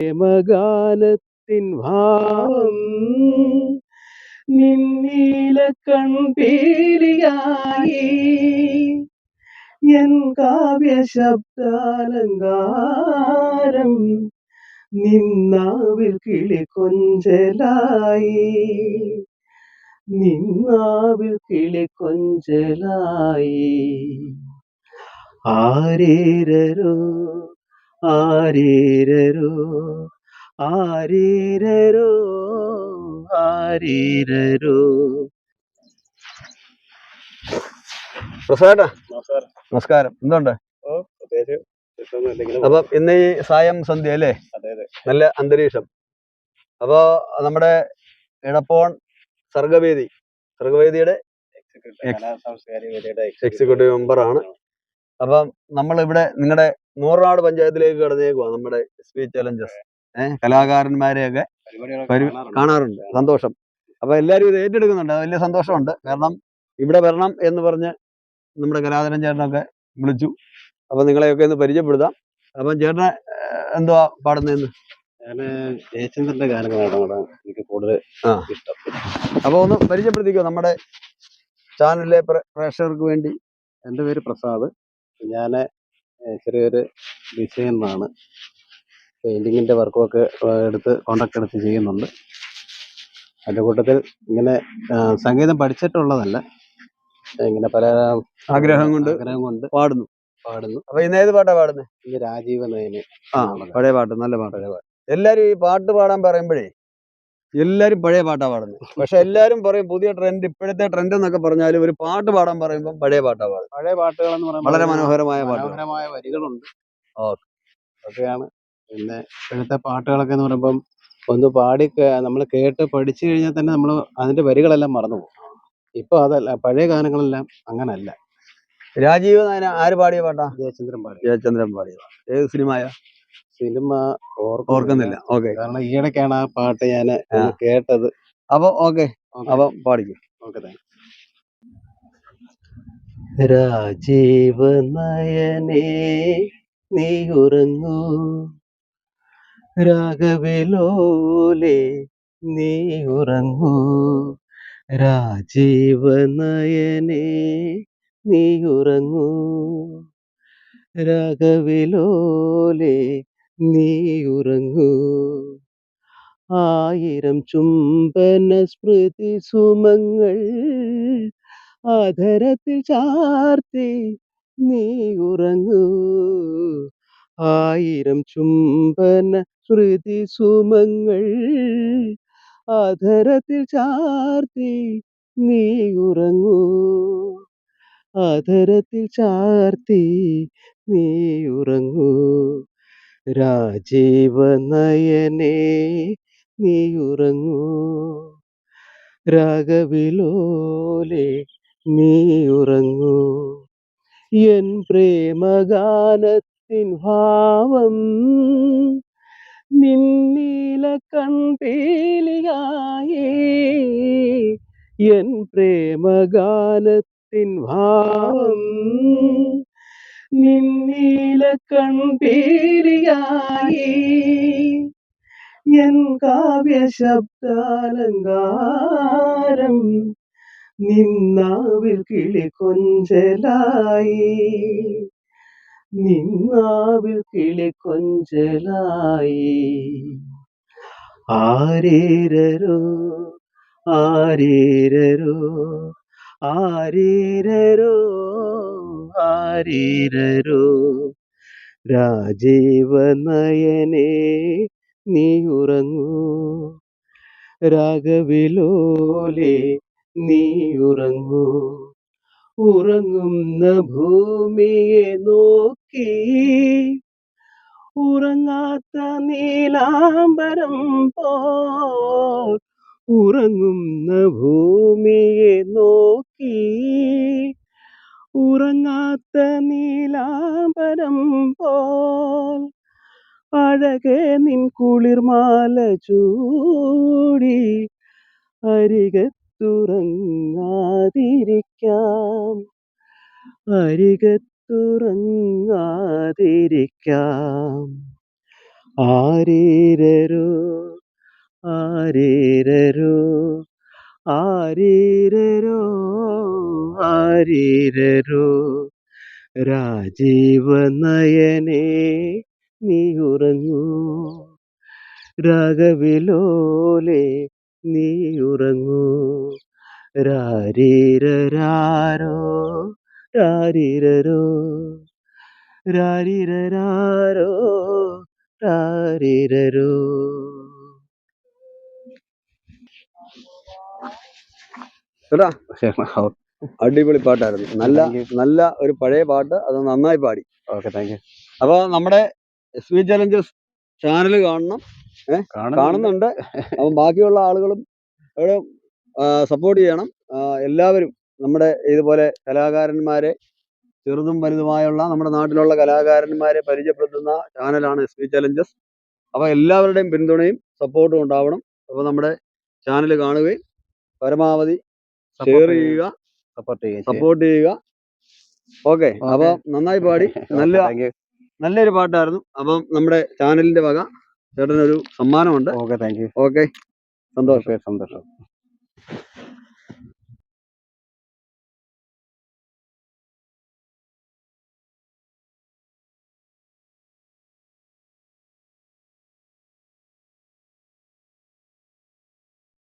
പ്രേമഗാനത്തിൻ ഭാവം നിന്നീല കൺപീലിയായി എൻ കാവ്യ ശബ്ദാലങ്കാരം നിന്നാവിൽ കിളികൊഞ്ചലായി നിന്നാവിൽ കിളികൊഞ്ചലായി ആരേരരോ ആരേരരോ ആരേരരോ ആരേരരോ. പ്രസാദേട്ടാ നമസ്കാരം, എന്തുണ്ട്? അപ്പം ഇന്ന് ഈ സായം സന്ധ്യ അല്ലേ, നല്ല അന്തരീക്ഷം. അപ്പോ നമ്മുടെ എടപ്പോൺ സർഗവേദിയുടെ എക്സിക്യൂട്ടീവ് മെമ്പറാണ്. അപ്പം നമ്മളിവിടെ നിങ്ങളുടെ നൂറാട് പഞ്ചായത്തിലേക്ക് കടന്നേക്കുവാ. നമ്മുടെ സ്പീച്ച് ചലഞ്ചസ് കലാകാരന്മാരെയൊക്കെ കാണാറുണ്ട്. സന്തോഷം. അപ്പൊ എല്ലാവരും ഇത് ഏറ്റെടുക്കുന്നുണ്ട്, വലിയ സന്തോഷമുണ്ട്. കാരണം ഇവിടെ വരണം എന്ന് പറഞ്ഞ് നമ്മുടെ കലാധരൻ ചേട്ടനൊക്കെ വിളിച്ചു. അപ്പൊ നിങ്ങളെയൊക്കെ ഒന്ന് പരിചയപ്പെടുത്താം. അപ്പം ചേട്ടനെ എന്തുവാ പാടുന്നതെന്ന്? ഞാന് ജയചന്ദ്രന്റെ ഗാനങ്ങളാണ് എനിക്ക് കൂടുതൽ ഇഷ്ടം. അപ്പൊ ഒന്ന് പരിചയപ്പെടുത്തിക്കോ നമ്മുടെ ചാനലിലെ പ്രേക്ഷകർക്ക് വേണ്ടി. എൻ്റെ പേര് പ്രസാദ്. ഞാൻ ചെറിയൊരു ഡിസൈനറാണ്. പെയിന്റിങ്ങിന്റെ വർക്കുമൊക്കെ കോൺട്രാക്ട് എടുത്ത് ചെയ്യുന്നുണ്ട്. അതിന്റെ കൂട്ടത്തിൽ ഇങ്ങനെ സംഗീതം പഠിച്ചിട്ടുള്ളതല്ല, ഇങ്ങനെ പല ആഗ്രഹം കൊണ്ട് പാടുന്നു. അപ്പൊ ഇന്ന് ഏത് പാട്ടാ പാടുന്നത്? ഇന്ന് രാജീവ നയന്. പഴയ പാട്ട്, നല്ല പാട്ട്. എല്ലാരും ഈ പാട്ട് പാടാൻ പറയുമ്പോഴേ എല്ലാരും പഴയ പാട്ടാ പാടുന്നത്. പക്ഷെ എല്ലാരും പറയും പുതിയ ട്രെൻഡ്, ഇപ്പോഴത്തെ ട്രെൻഡ് എന്നൊക്കെ പറഞ്ഞാലും ഒരു പാട്ട് പാടാൻ പറയുമ്പോൾ പഴയ പാട്ടാ പാടുന്നത്. പഴയ പാട്ടുകൾ എന്ന് പറയുമ്പോൾ വളരെ മനോഹരമായ വരികളുണ്ട്. അതൊക്കെയാണ്. പിന്നെ ഇപ്പോഴത്തെ പാട്ടുകളൊക്കെ എന്ന് പറയുമ്പം ഒന്ന് പാടി നമ്മൾ കേട്ട് പഠിച്ചു കഴിഞ്ഞാൽ തന്നെ നമ്മൾ അതിന്റെ വരികളെല്ലാം മറന്നു പോകും. ഇപ്പൊ അതല്ല, പഴയ ഗാനങ്ങളെല്ലാം അങ്ങനല്ല. രാജീവ് നായന ആര് പാടിയ പാട്ടാ? ജയചന്ദ്രൻ പാടിയ. ഏത് സിനിമ ഓർക്കുന്നില്ല. ഓക്കെ, കാരണം ഈയിടയ്ക്കാണ് ആ പാട്ട് ഞാൻ കേട്ടത്. അപ്പൊ ഓക്കെ, അപ്പൊ പാടിക്കും. Okay, thank you. രാജീവ നയനേ നീ ഉറങ്ങൂ, രാഘവിലോലേ നീ ഉറങ്ങൂ, രാജീവ നയനേ നീ ഉറങ്ങൂ, രാഘവിലോലേ നീ ഉറങ്ങൂ. ആയിരം ചുംബന സ്മൃതി സുമങ്ങൾ ആധരത്തിൽ ചാർത്തി നീ ഉറങ്ങൂ, ആയിരം ചുംബന സ്മൃതി സുമങ്ങൾ ആധരത്തിൽ ചാർത്തി നീ ഉറങ്ങൂ, ആധരത്തിൽ ചാർത്തി നീ ഉറങ്ങൂ, രാജീവ നയനേ നീ ഉറങ്ങൂ, രാഘവിലോലേ നീ ഉറങ്ങൂ. എൻ പ്രേമഗാനത്തിൻ ഭാവം നിന്നീല കൺപീലിയായി, എൻ പ്രേമഗാനത്തിൻ ഭാവം നിന്നീല കൺപീലിയായി എൻ കാവ്യ ശബ്ദാലങ്കാരം നിന്നാവിൽ കിളികൊഞ്ചലായി നിന്നാവിൽ കിളികൊഞ്ചലായി. ആരേരരോ ആരേരരോ ആരേരരോ ആരേരരോ, രാജീവ നയനേ നീ ഉറങ്ങൂ, രാഘവിലോലേ നീ ഉറങ്ങൂ. ഉറങ്ങുന്ന ഭൂമിയെ നോക്കി ഉറങ്ങാത്ത നീലാംബരം പോൽ, ഉറങ്ങുന്ന ഭൂമിയെ നോക്കി ഉറങ്ങാത്ത നീലാംബരം പോൽ, അഴകേ നിൻ കുളിർമാല ചൂടി അരികത്തുറങ്ങാതിരിക്കാം, അരികത്തുറങ്ങാതിരിക്കാം. ആരീരരോ ആരീരരോ ആരീരരോ ആരീരരോ രാജീവനയനേ നീ ഉറങ്ങൂ രാഗവിലോലേ നീ ഉറങ്ങൂ രാരീരരാരോ രാരീരരോ രാരീരരാരോ രാരീരരോ. കേട്ടാ അടിപൊളി പാട്ടായിരുന്നു. നല്ല നല്ല ഒരു പഴയ പാട്ട്, അത് നന്നായി പാടി. Okay, thank U. അപ്പൊ നമ്മുടെ SP ചലഞ്ചസ് ചാനൽ കാണണം. കാണുന്നുണ്ട്. അപ്പം ബാക്കിയുള്ള ആളുകളും അവിടെ സപ്പോർട്ട് ചെയ്യണം. എല്ലാവരും നമ്മുടെ ഇതുപോലെ കലാകാരന്മാരെ, ചെറുതും വലുതുമായുള്ള നമ്മുടെ നാട്ടിലുള്ള കലാകാരന്മാരെ പരിചയപ്പെടുത്തുന്ന ചാനലാണ് SP ചലഞ്ചസ്. അപ്പൊ എല്ലാവരുടെയും പിന്തുണയും സപ്പോർട്ടും ഉണ്ടാവണം. അപ്പൊ നമ്മുടെ ചാനൽ കാണുകയും പരമാവധി ഷെയർ ചെയ്യുക, സപ്പോർട്ട് ചെയ്യുക. ഓക്കെ, അപ്പൊ നന്നായി പാടി. നല്ലൊരു പാട്ടായിരുന്നു. അപ്പം നമ്മുടെ ചാനലിന്റെ വക ചേട്ടനൊരു സമ്മാനമുണ്ട്. Okay, thank you. ഓക്കെ, സന്തോഷം.